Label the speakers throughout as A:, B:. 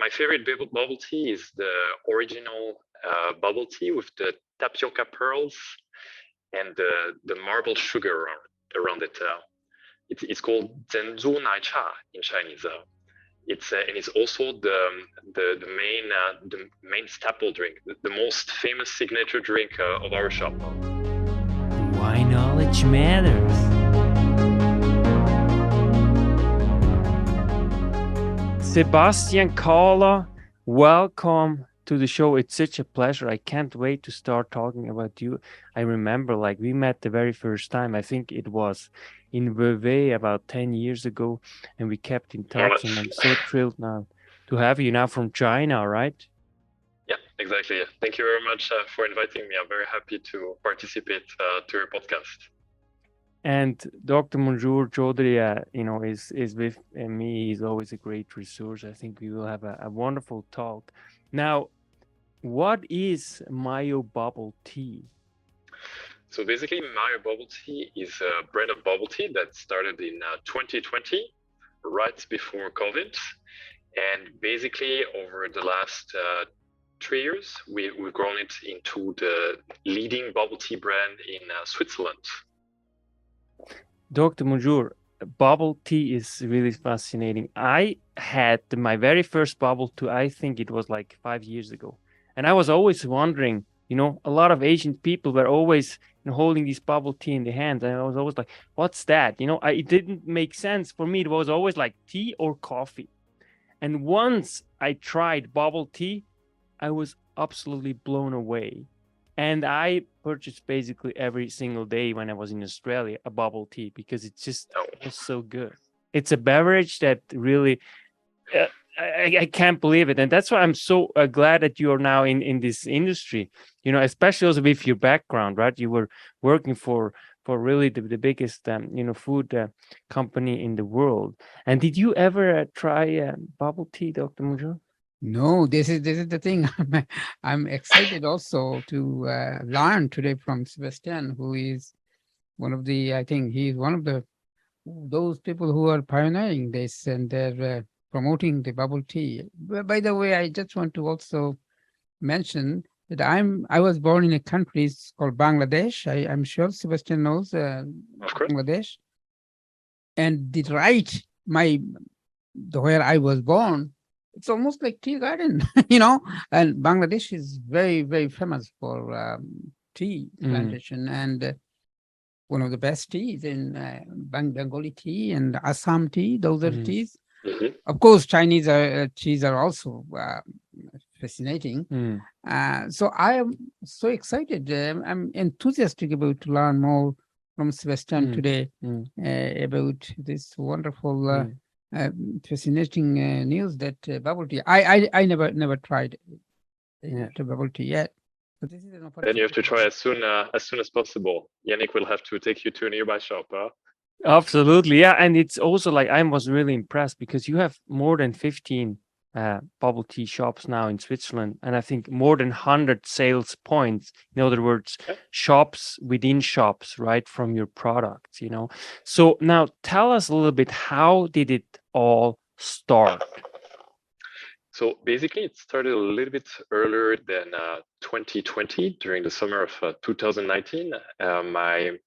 A: my favorite bubble tea is the original bubble tea with the tapioca pearls and the marble sugar around it. It's called Zhenzu Nai Cha in Chinese. And it's also the main staple drink, the most famous signature drink of our shop.
B: Why knowledge matters. Sébastian Kahla, welcome to the show. It's such a pleasure. I can't wait to start talking about you. I remember we met the very first time. I think it was in Vevey about 10 years ago, and we kept in touch. And I'm so thrilled now to have you now from China, right?
A: Yeah, exactly. Thank you very much for inviting me. I'm very happy to participate to your podcast.
B: And Dr. Manjoor Chaudhary, is with me. He's always a great resource. I think we will have a wonderful talk. Now, what is Mayo Bubble Tea?
A: So basically, Mayo Bubble Tea is a brand of bubble tea that started in 2020, right before COVID. And basically, over the last 3 years, we've grown it into the leading bubble tea brand in Switzerland.
B: Dr. Manjoor, bubble tea is really fascinating. I had my very first bubble tea, I think it was 5 years ago. And I was always wondering, a lot of Asian people were always holding this bubble tea in their hands. And I was always like, what's that? It didn't make sense. For me, it was always like tea or coffee. And once I tried bubble tea, I was absolutely blown away. And I purchased basically every single day when I was in Australia a bubble tea because it just was so good. It's a beverage that really, I can't believe it. And that's why I'm so glad that you are now in this industry, especially also with your background, right? You were working for really the biggest, food company in the world. And did you ever try bubble tea, Dr. Manjoor?
C: No, this is the thing. I'm excited also to learn today from Sebastian, who is I think he's one of those people who are pioneering this, and they're promoting the bubble tea. By the way, I just want to also mention that I was born in a country called Bangladesh. I'm sure Sebastian knows Bangladesh, and where I was born. It's almost like tea garden, and Bangladesh is very, very famous for tea plantation and one of the best teas in Bengali tea and Assam tea. Those are teas.
A: Mm-hmm.
C: Of course, Chinese teas are also fascinating. So I am so excited. I'm enthusiastic about to learn more from Sebastian today about this wonderful fascinating news that bubble tea. I never tried to bubble tea yet. But this is an opportunity.
A: Then you have to try as soon as possible. Yannick will have to take you to a nearby shop.
B: Absolutely, yeah. And it's also I was really impressed because you have more than 15 bubble tea shops now in Switzerland, and I think more than 100 sales points. In other words, shops within shops, right, from your products. So now tell us a little bit, how did it all start?
A: So basically, it started a little bit earlier than 2020, during the summer of 2019. My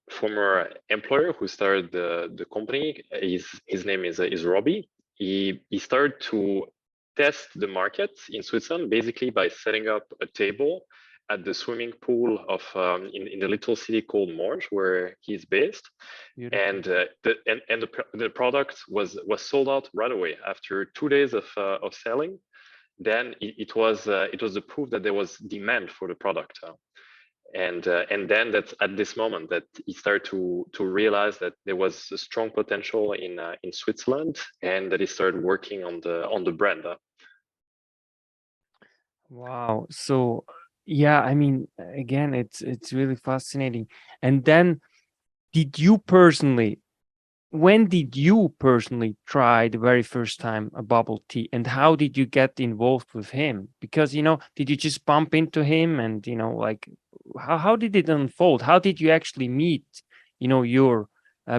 A: former employer who started the company, his name is Robbie. He started to test the market in Switzerland, basically by setting up a table at the swimming pool of in the little city called Morges, where he's based. Beautiful. And the product was sold out right away after 2 days of selling. Then it was the proof that there was demand for the product. And then that's at this moment that he started to realize that there was a strong potential in Switzerland, and that he started working on the brand.
B: Wow. So yeah, I mean, again, it's really fascinating. And then when did you personally try the very first time a bubble tea, and how did you get involved with him? Because, did you just bump into him and, how did it unfold? How did you actually meet, your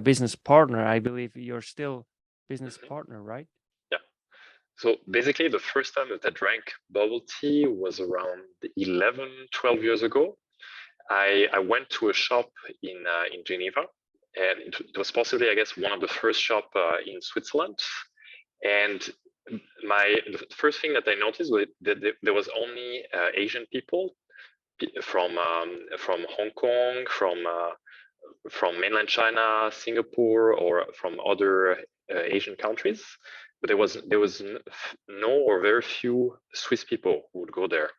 B: business partner? I believe you're still business partner, right?
A: Yeah. So basically, the first time that I drank bubble tea was around 11, 12 years ago. I went to a shop in Geneva, and it was possibly, I guess, one of the first shop in Switzerland. And the first thing that I noticed was that there was only Asian people from Hong Kong, from mainland China, Singapore, or from other Asian countries. But there was no or very few Swiss people who would go there,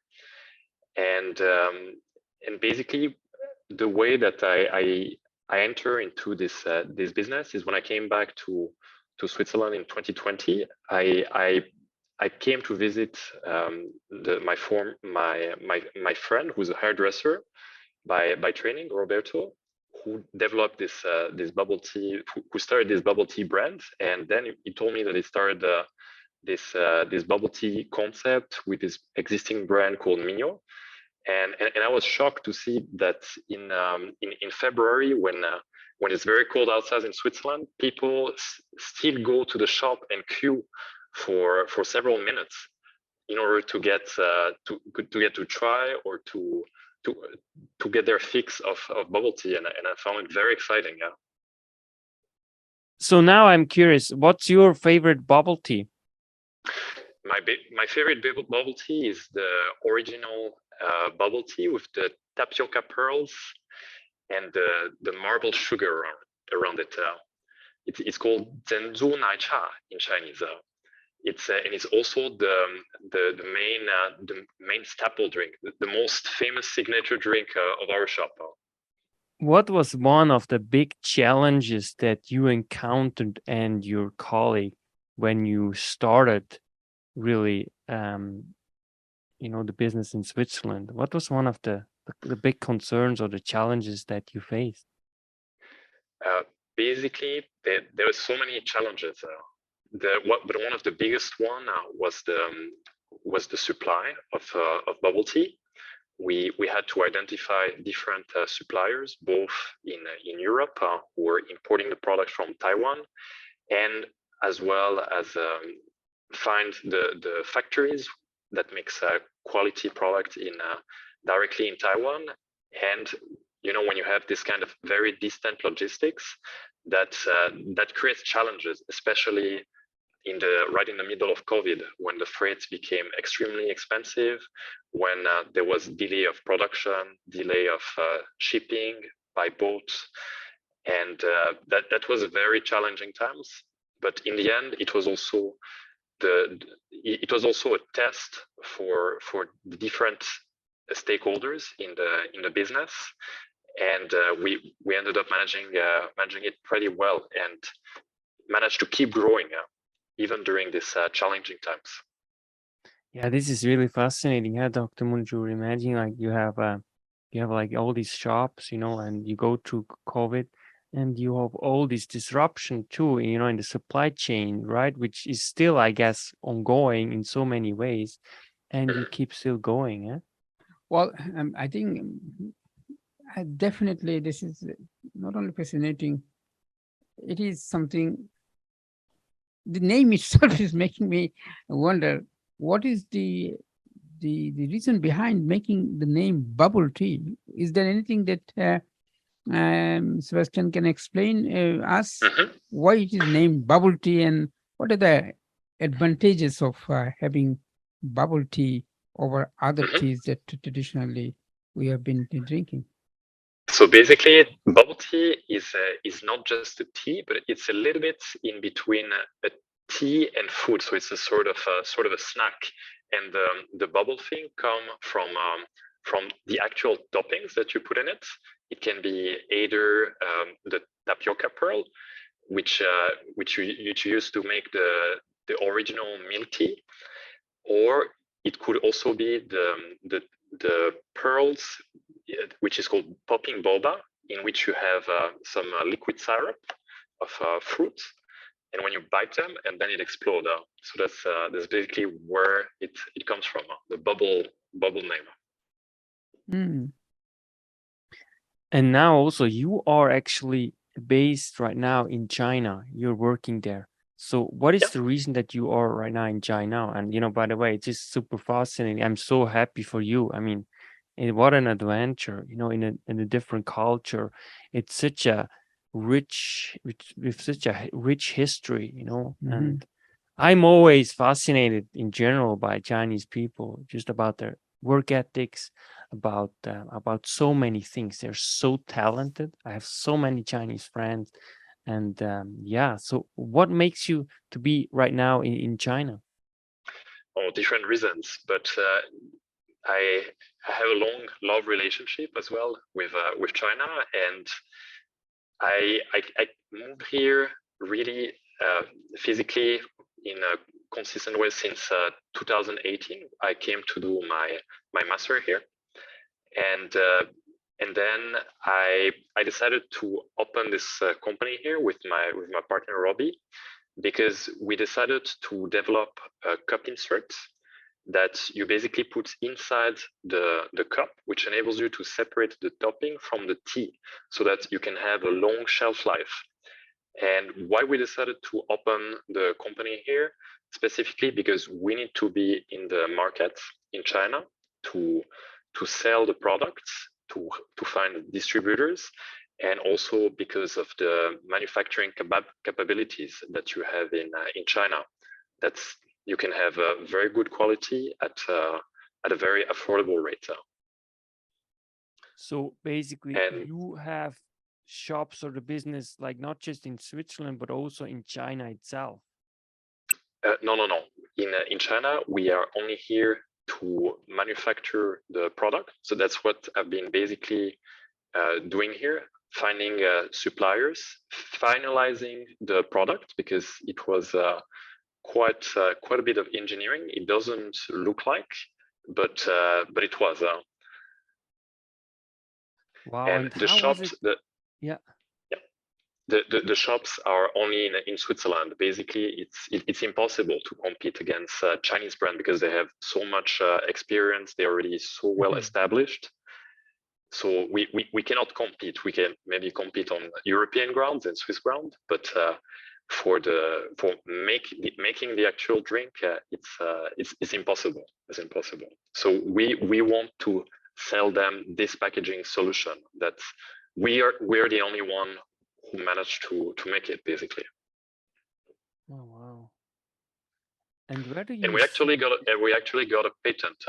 A: and basically the way that I enter into this business is when I came back to Switzerland in 2020. I came to visit my friend who's a hairdresser by training, Roberto, who developed this bubble tea, who started this bubble tea brand, and then he told me that he started this bubble tea concept with his existing brand called Mignon. And I was shocked to see that in February, when it's very cold outside in Switzerland, people still go to the shop and queue for several minutes in order to get to try or to get their fix of bubble tea, and I found it very exciting. Yeah.
B: So now I'm curious, what's your favorite bubble tea?
A: My favorite bubble tea is the original bubble tea with the tapioca pearls and the marble sugar around it. It's called Zhenzu Nai Cha in Chinese. And it's also the main staple drink, the most famous signature drink of our shop.
B: What was one of the big challenges that you encountered and your colleague when you started really, the business in Switzerland? What was one of the big concerns or the challenges that you faced?
A: Basically, there were so many challenges. But one of the biggest one was the supply of bubble tea. We had to identify different suppliers, both in Europe, who were importing the product from Taiwan, and as well as find the factories that makes a quality product directly in Taiwan. And when you have this kind of very distant logistics, that creates challenges, especially right in the middle of COVID, when the freights became extremely expensive, when there was delay of production, delay of shipping by boat, and that was very challenging times. But in the end, it was also a test for the different stakeholders in the business, and we ended up managing it pretty well and managed to keep growing even during these challenging times.
B: Yeah, this is really fascinating, Dr. Munjur. Imagine like you have like all these shops, and you go through COVID, and you have all this disruption too, in the supply chain, right? Which is still, I guess, ongoing in so many ways, and you keep still going, yeah?
C: Well, I think definitely this is not only fascinating, it is something. The name itself is making me wonder what is the reason behind making the name bubble tea. Is there anything that Sebastian can explain us why it is named bubble tea, and what are the advantages of having bubble tea over other teas that traditionally we have been drinking?
A: So basically, bubble tea is not just a tea, but it's a little bit in between a tea and food. So it's a sort of a snack, and the bubble thing come from the actual toppings that you put in it. It can be either the tapioca pearl, which you use to make the original milk tea, or it could also be the pearls, which is called popping boba, in which you have some liquid syrup of fruit, and when you bite them, and then it explodes. So that's basically where it comes from, the bubble name.
C: Mm.
B: And now also you are actually based right now in China. You're working there. So what is
A: Yeah.
B: the reason that you are right now in China? And, by the way, it's just super fascinating. I'm so happy for you. I mean, what an adventure, in a different culture. It's such a with such a rich history, and I'm always fascinated in general by Chinese people, just about their work ethics, about so many things. They're so talented. I have so many Chinese friends, and yeah. So, what makes you to be right now in China?
A: For different reasons, but I have a long love relationship as well with China, and I moved here really physically in a consistent way since 2018. I came to do my master here, and then I decided to open this company here with my partner Robbie, because we decided to develop a cup insert that you basically put inside the cup, which enables you to separate the topping from the tea so that you can have a long shelf life. And why we decided to open the company here, specifically because we need to be in the market in China to sell the products, to find distributors, and also because of the manufacturing capabilities that you have in China. That's you can have a very good quality at a very affordable rate.
B: So basically,
A: And
B: you have shops or the business like not just in Switzerland but also in China itself.
A: no. In China, we are only here to manufacture the product. So that's what I've been basically doing here, finding suppliers, finalizing the product, because it was quite a bit of engineering. It doesn't look like, but it was.
B: Wow,
A: And
B: and
A: the
B: how was it?
A: shops, the
B: Yeah.
A: yeah, the shops are only in Switzerland. Basically, it's impossible to compete against Chinese brand because they have so much experience. They're already so well established. So we cannot compete. We can maybe compete on European grounds and Swiss ground, but for making the actual drink, it's impossible. It's impossible. So we want to sell them this packaging solution that we're the only one who managed to make it, basically.
B: Oh wow. And where do
A: And
B: you
A: we
B: see?
A: actually got a patent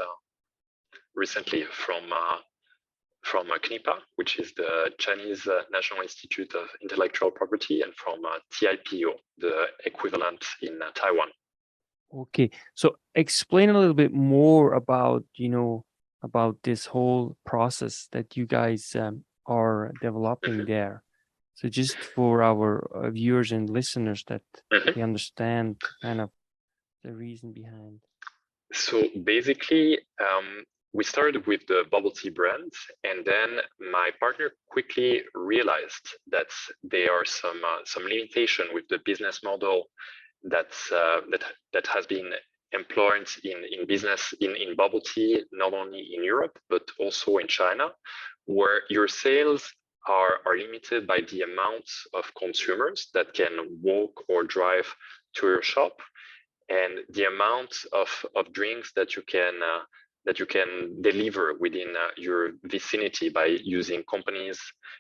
A: recently from CNIPA, which is the Chinese National Institute of Intellectual Property, and from TIPO, the equivalent in Taiwan.
B: Okay, so explain a little bit more about about this whole process that you guys are developing
A: Mhm.
B: there. So just for our viewers and listeners that they
A: Mhm.
B: understand kind of the reason behind.
A: So basically, we started with the bubble tea brand, and then my partner quickly realized that there are some limitation with the business model that's that has been employed in business in bubble tea, not only in Europe but also in China, where your sales are limited by the amount of consumers that can walk or drive to your shop, and the amount of drinks that you can deliver within your vicinity by using companies,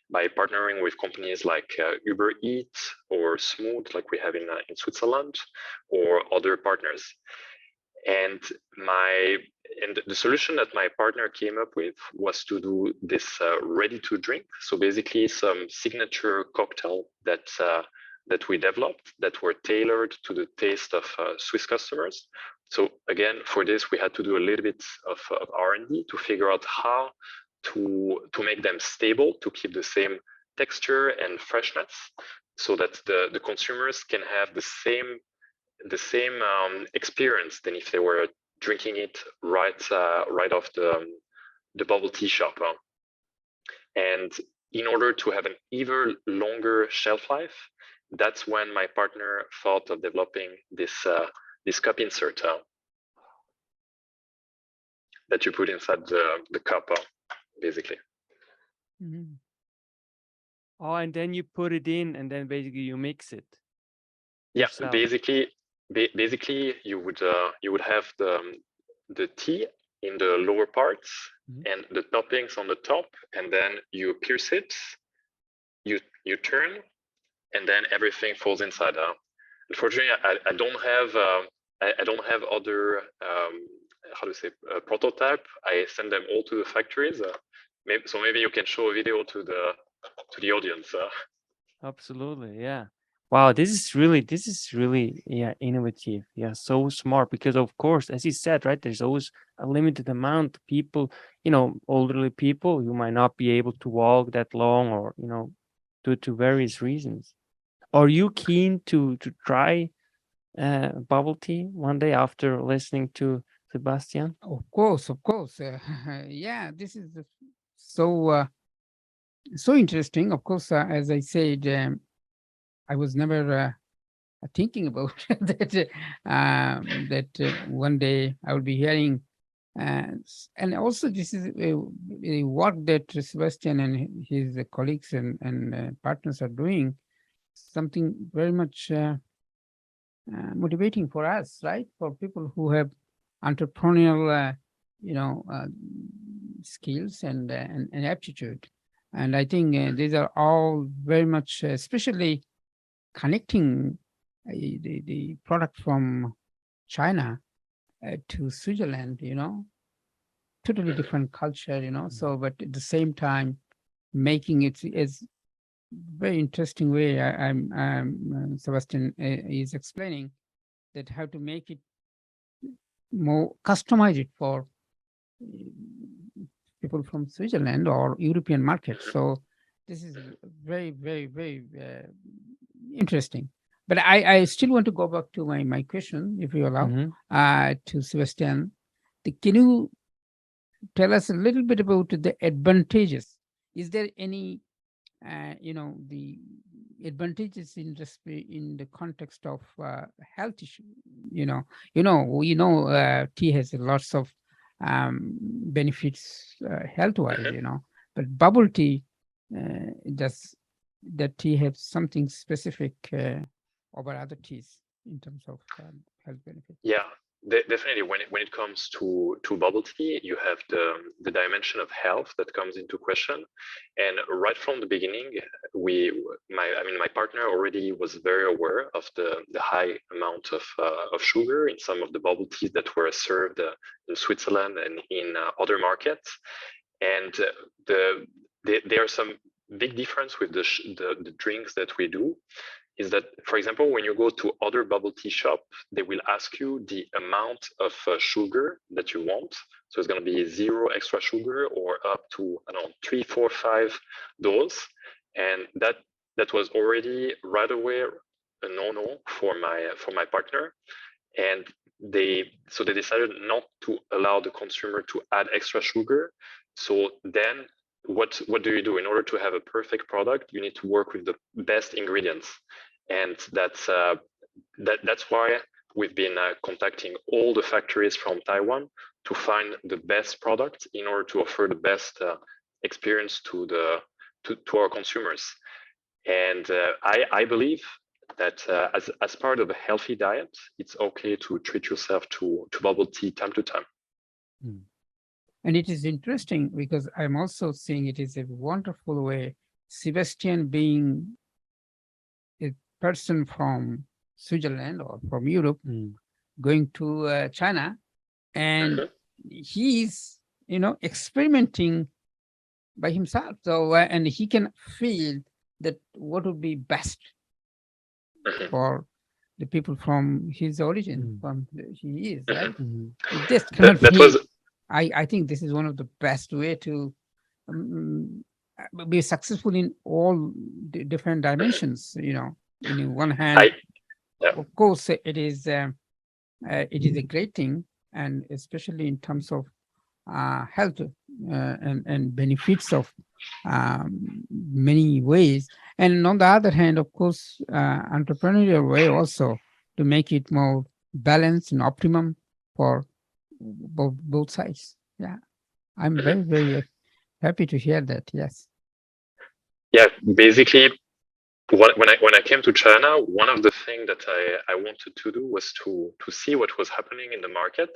A: by partnering with companies like Uber Eats or Smooth, like we have in Switzerland, or other partners. And my and the solution that my partner came up with was to do this ready to drink. So basically, some signature cocktail that we developed that were tailored to the taste of Swiss customers. So again, for this, we had to do a little bit of R&D to figure out how to make them stable, to keep the same texture and freshness, so that the consumers can have the same experience than if they were drinking it right off the bubble tea shop. And in order to have an even longer shelf life, that's when my partner thought of developing this cup insert that you put inside the cup, basically.
B: Mhm. Oh, and then you put it in, and then basically you mix it.
A: Yeah,
B: yourself?
A: basically you would have the tea in the lower parts and the toppings on the top, and then you pierce it, you turn, and then everything falls inside. Unfortunately, I don't have I don't have other how to say prototype. I send them all to the factories. Maybe you can show a video to the audience.
B: Absolutely, yeah. Wow, this is really, yeah, innovative. Yeah, so smart because of course, as you said, right, there's always a limited amount of people, elderly people who might not be able to walk that long or, due to various reasons. Are you keen to try bubble tea one day after listening to Sebastian?
C: Of course, of course. Yeah, this is so so interesting. Of course, as I said, I was never thinking about that one day I will be hearing, and also this is a work that Sebastian and his colleagues and partners are doing. Something very much motivating for us, right? For people who have entrepreneurial, you know, skills and aptitude. And I think these are all very much, especially connecting the product from China to Switzerland, totally different culture, so, but at the same time, making it is very interesting way. Sebastian is explaining that how to make it more customize it for people from Switzerland or European market. So this is very, very, very interesting. But I still want to go back to my question, if you allow, to Sebastian. Can you tell us a little bit about the advantages? Is there any, the advantages in the context of health issue? Tea has lots of benefits health-wise, but bubble tea, does that tea have something specific over other teas in terms of health benefits?
A: Yeah, definitely. When it comes to bubble tea, you have the dimension of health that comes into question, and right from the beginning, my partner already was very aware of the high amount of sugar in some of the bubble teas that were served in Switzerland and in other markets, and there are some big difference with the drinks that we do is that, for example, when you go to other bubble tea shop, they will ask you the amount of sugar that you want. So it's going to be 0 extra sugar or up to, I don't know, 3, 4, 5 dose. And that was already right away a no-no for my partner. And they decided not to allow the consumer to add extra sugar. So then what do you do? In order to have a perfect product, you need to work with the best ingredients, and that's why we've been contacting all the factories from Taiwan to find the best product in order to offer the best experience to our consumers. And I believe that as part of a healthy diet, it's okay to treat yourself to bubble tea time to time.
C: And it is interesting because I'm also seeing it is a wonderful way. Sebastian being a person from Switzerland or from Europe going to China, and he's experimenting by himself. So and he can feel that what would be best for the people from his origin, from he is, right? This cannot be. I think this is one of the best way to be successful in all different dimensions. In one hand, of course, it is a great thing, and especially in terms of health and benefits of many ways. And on the other hand, of course, entrepreneurial way also to make it more balanced and optimum for both sides. Yeah, I'm very, very happy to hear that. Yes.
A: Yeah, basically, when I came to China, one of the things that I wanted to do was to see what was happening in the market.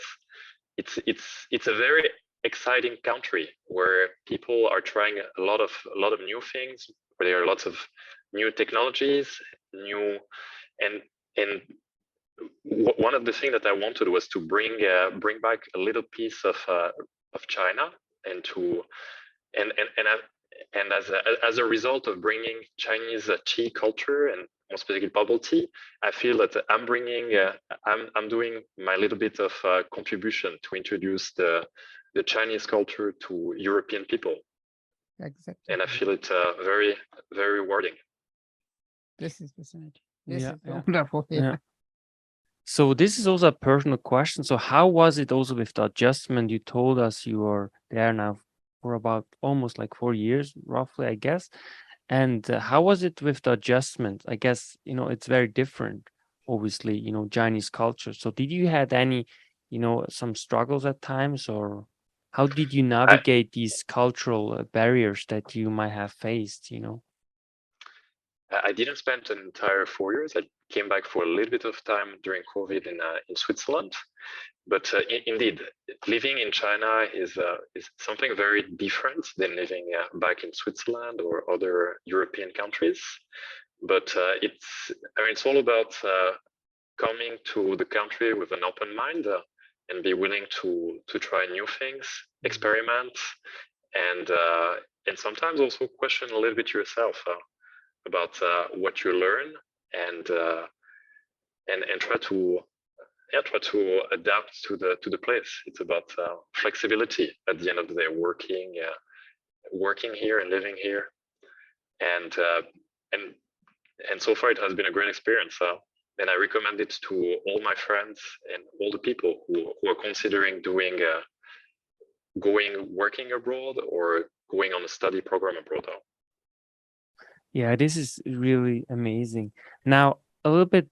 A: It's a very exciting country where people are trying a lot of new things, where there are lots of new technologies, new and and one of the things that I wanted was to bring back a little piece of China and to and as a result of bringing Chinese tea culture and more specifically bubble tea, I feel that I'm doing my little bit of contribution to introduce the Chinese culture to European people.
C: Exactly.
A: And I feel it very, very rewarding.
C: This is fascinating. This
B: Yeah,
C: is
B: yeah.
C: wonderful.
B: Yeah. So this is also a personal question. So how was it also with the adjustment? You told us you are there now for about almost like 4 years, roughly, I guess. And how was it with the adjustment? I guess, it's very different, obviously, Chinese culture. So did you had any, some struggles at times, or how did you navigate these cultural barriers that you might have faced,
A: I didn't spend an entire 4 years. I came back for a little bit of time during COVID in Switzerland. But indeed, living in China is something very different than living back in Switzerland or other European countries. But it's all about coming to the country with an open mind and be willing to try new things, experiment, and sometimes also question a little bit yourself about what you learn and try to adapt to the place. It's about flexibility at the end of the day, working here and living here, and and so far it has been a great experience. And I recommend it to all my friends and all the people who are considering working abroad or going on a study program abroad.
B: Yeah, this is really amazing. Now, a little bit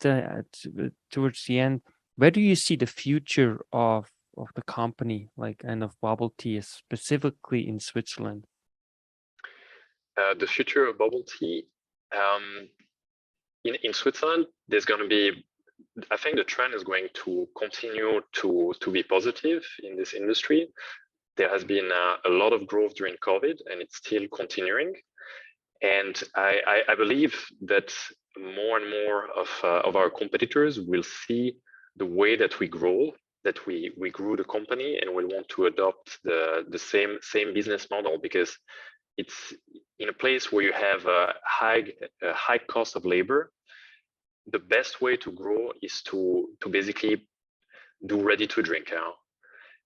B: towards the end, where do you see the future of the company, like, and of bubble tea, specifically in Switzerland?
A: The future of bubble tea, in Switzerland, there's going to be, I think the trend is going to continue to be positive in this industry. There has been a lot of growth during COVID, and it's still continuing. And I believe that more and more of our competitors will see the way that we grow, that we grew the company, and will want to adopt the same business model, because it's in a place where you have a high cost of labor. The best way to grow is to basically do ready to drink.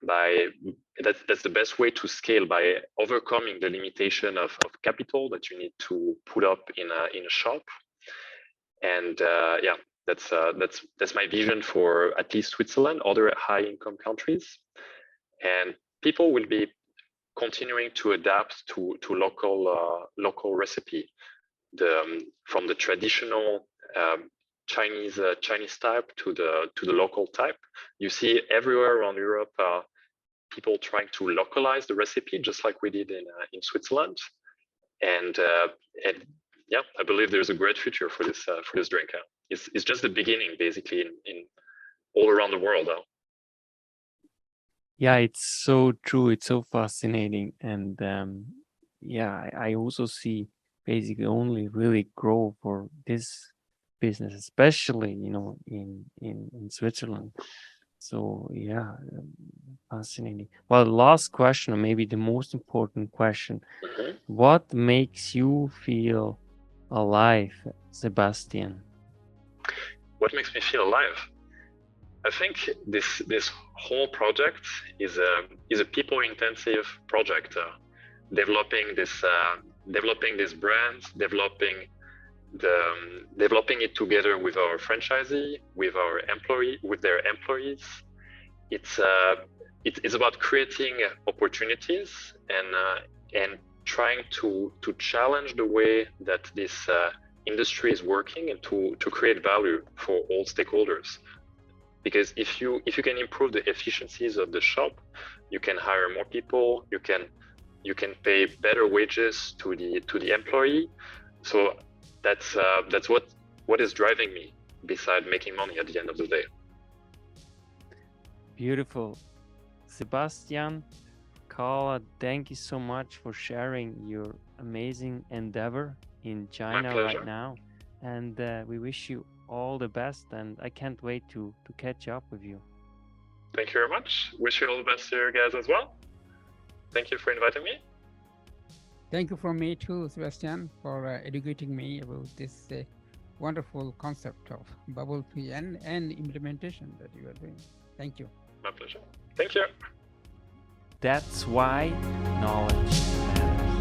A: That's the best way to scale, by overcoming the limitation of capital that you need to put up in a shop. And that's my vision for at least Switzerland, other high income countries. And people will be continuing to adapt to local recipe, from the traditional Chinese type to the local type. You see everywhere around Europe people trying to localize the recipe, just like we did in Switzerland. And yeah, I believe there's a great future for this drink. It's just the beginning, basically, in all around the world.
B: Yeah, it's so true. It's so fascinating. And yeah, I also see basically only really grow for this business, especially, in Switzerland. So yeah, fascinating. Well, last question, or maybe the most important question.
A: Mhm.
B: What makes you feel alive, Sebastian?
A: What makes me feel alive? I think this whole project is a people intensive project, developing this brand, developing it together with our franchisee, with their employees. It's about creating opportunities and trying to challenge the way that this industry is working, and to create value for all stakeholders. Because if you can improve the efficiencies of the shop, you can hire more people, you can pay better wages to the employee. So that's what is driving me, beside making money at the end of the day.
B: Beautiful. Sebastian Kahla, thank you so much for sharing your amazing endeavor in China right now. And we wish you all the best, and I can't wait to catch up with you.
A: Thank you very much. Wish you all the best to you guys as well. Thank you for inviting me.
C: Thank you from me too, Sebastian, for educating me about this wonderful concept of bubble tea and implementation that you are doing. Thank you.
A: My pleasure. Thank you.
B: That's why knowledge matters.